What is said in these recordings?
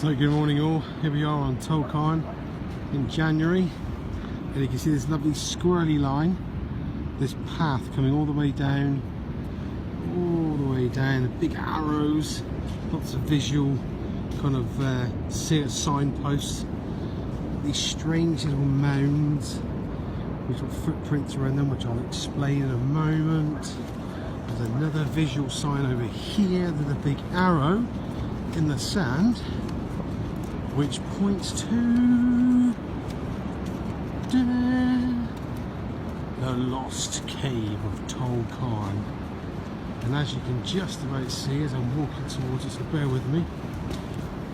So good morning all, here we are on Tokon in January, and you can see this lovely squirrely line, this path coming all the way down, the big arrows, lots of visual kind of signposts, these strange little mounds with little footprints around them, which I'll explain in a moment. There's another visual sign over here with a big arrow in the sand, which points to the lost cave of Tokon. And as you can just about see as I'm walking towards it, so bear with me,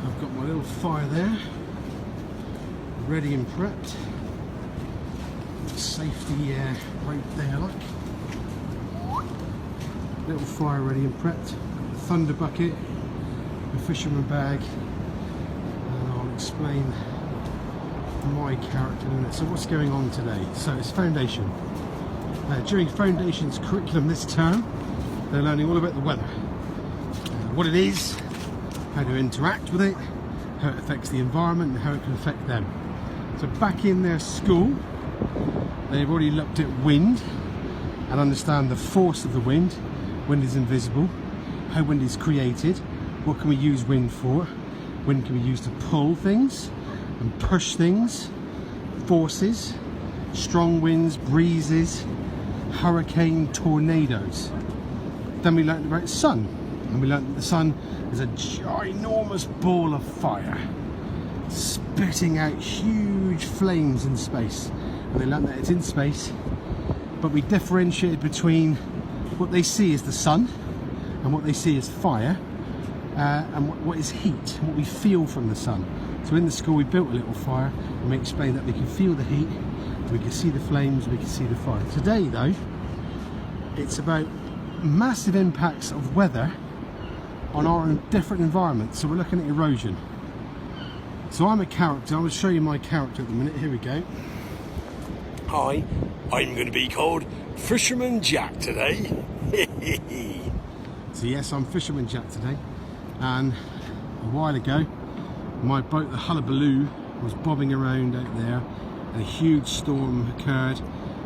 I've got my little fire there, ready and prepped. Safety right there, like. Little fire ready and prepped. Got the thunder bucket, the fisherman bag, and I'll explain my character in a minute. So what's going on today? So it's foundation. During foundation's curriculum this term, they're learning all about the weather, what it is, how to interact with it, how it affects the environment, and how it can affect them. So back in their school, they've already looked at wind and understand the force of the wind. Wind is invisible, how wind is created, what can we use wind for, wind can be used to pull things and push things, forces, strong winds, breezes, hurricane, tornadoes. Then we learned about the sun, and we learned that the sun is a ginormous ball of fire spitting out huge flames in space. And they learned that it's in space, but we differentiated between what they see as the sun and what they see as fire, and what is heat, what we feel from the sun. So in the school we built a little fire, and we explained that we can feel the heat, we can see the flames, we can see the fire. Today though, it's about massive impacts of weather on our different environments. So we're looking at erosion. So I'm a character, I will show you my character at the minute, here we go. Hi, I'm going to be called Fisherman Jack today. So yes, I'm Fisherman Jack today, and a while ago my boat, the Hullabaloo, was bobbing around out there, and a huge storm occurred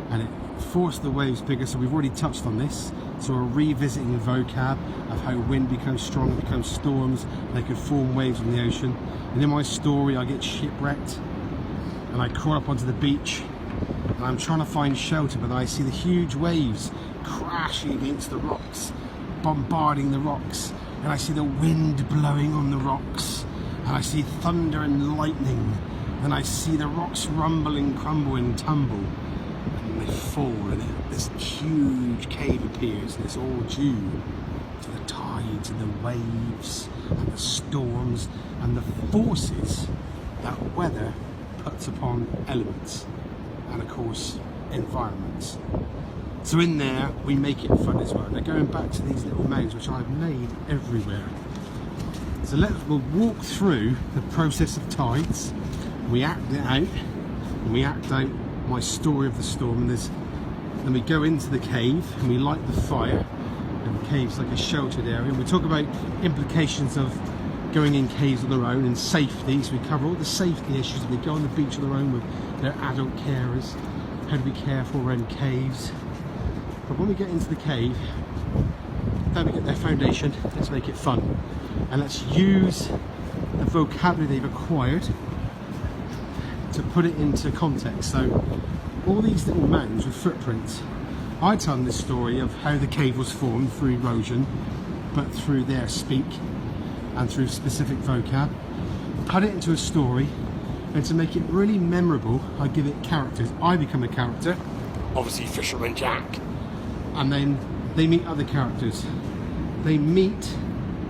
and it forced the waves bigger. So we've already touched on this, so we're revisiting the vocab of how wind becomes strong, becomes storms, and they could form waves on the ocean. And in my story I get shipwrecked and I crawl up onto the beach and I'm trying to find shelter, but then I see the huge waves crashing against the rocks, bombarding the rocks, and I see the wind blowing on the rocks, and I see thunder and lightning, and I see the rocks rumble and crumble and tumble, and they fall, and this huge cave appears, and it's all due to the tides and the waves and the storms and the forces that weather puts upon elements and of course environments. So in there we make it fun as well. Now going back to these little mounds which I've made everywhere. So we'll walk through the process of tides, we act it out, and we act out my story of the storm, and then we go into the cave and we light the fire, and the cave's like a sheltered area, and we talk about implications of going in caves on their own and safety. So we cover all the safety issues. We go on the beach on their own with their adult carers, how to be careful around caves. But when we get into the cave, then we get their foundation, let's make it fun. And let's use the vocabulary they've acquired to put it into context. So all these little mounds with footprints, I tell them this story of how the cave was formed through erosion, but through their speak and through specific vocab, put it into a story, and to make it really memorable I give it characters. I become a character, obviously Fisherman Jack, and then they meet other characters. They meet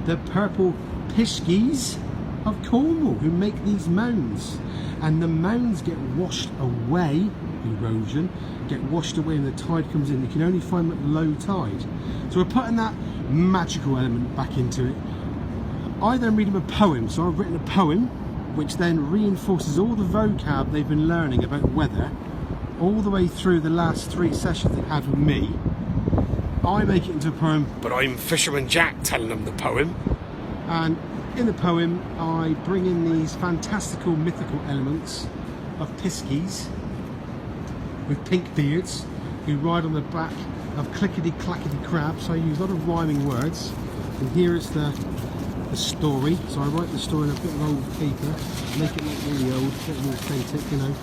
the purple piskies of Cornwall who make these mounds, and the mounds get washed away, erosion, get washed away when the tide comes in. You can only find them at low tide. So we're putting that magical element back into it. I then read them a poem, so I've written a poem which then reinforces all the vocab they've been learning about weather all the way through the last 3 sessions they've had with me. I make it into a poem, but I'm Fisherman Jack telling them the poem, and in the poem I bring in these fantastical mythical elements of piskies with pink beards who ride on the back of clickety-clackety crabs. So I use a lot of rhyming words, and here is the story. So I write the story on a bit of old paper, make it look really old, a bit more authentic, you know.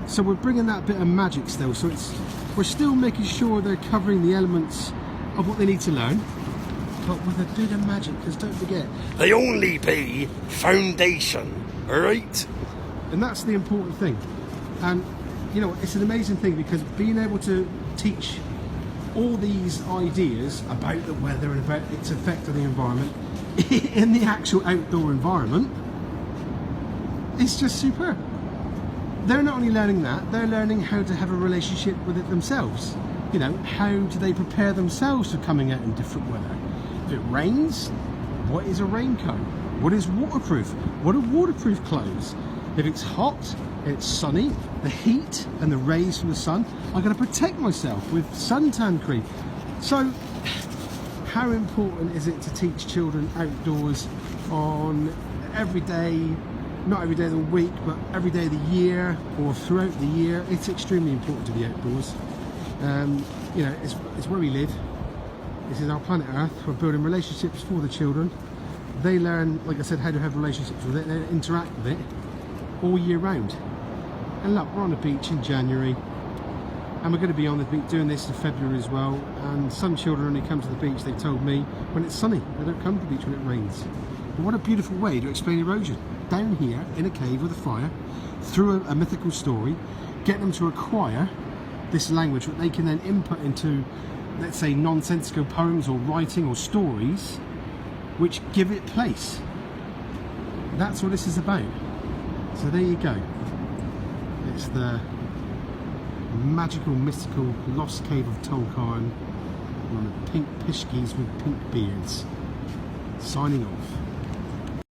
So we're bringing that bit of magic still, so we're still making sure they're covering the elements of what they need to learn, but with a bit of magic, because don't forget, they only be foundation, alright? And that's the important thing. And you know, it's an amazing thing, because being able to teach all these ideas about the weather and about its effect on the environment in the actual outdoor environment, it's just superb. They're not only learning that, they're learning how to have a relationship with it themselves. You know, how do they prepare themselves for coming out in different weather? If it rains, what is a raincoat? What is waterproof? What are waterproof clothes? If it's hot, it's sunny, the heat and the rays from the sun, I've got to protect myself with suntan cream. So, how important is it to teach children outdoors on every day, not every day of the week, but every day of the year or throughout the year? It's extremely important to be outdoors. You know, it's where we live. This is our planet Earth. We're building relationships for the children. They learn, like I said, how to have relationships with it. They interact with it all year round. And look, we're on the beach in January, and we're going to be on the beach doing this in February as well. And some children only come to the beach, they've told me, when it's sunny. They don't come to the beach when it rains. But what a beautiful way to explain erosion. Down here in a cave with a fire, through a mythical story, get them to acquire this language that they can then input into, let's say, nonsensical poems or writing or stories which give it place. That's what this is about. So there you go. It's the magical, mystical, lost cave of Tokon on the pink piskies with pink beards. Signing off.